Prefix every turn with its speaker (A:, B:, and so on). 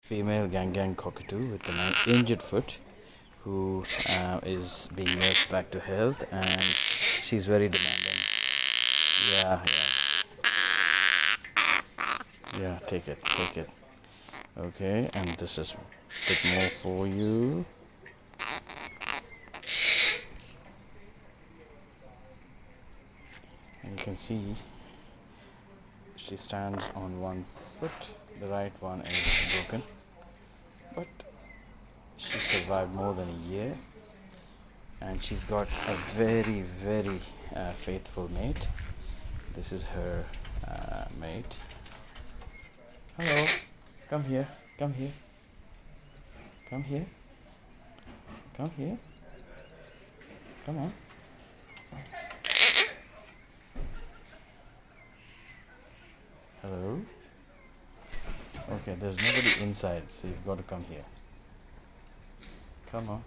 A: female gang cockatoo with an injured foot who is being nursed back to health, and she's very demanding. Yeah, yeah, take it. Okay, and this is a bit more for you. And you can see she stands on one foot, the right one is broken, but she survived more than a year, and she's got a very faithful mate. This is her mate. Hello, come here, come here, come here, come here, come on. Hello. Okay, there's nobody inside, so you've got to come here. Come on.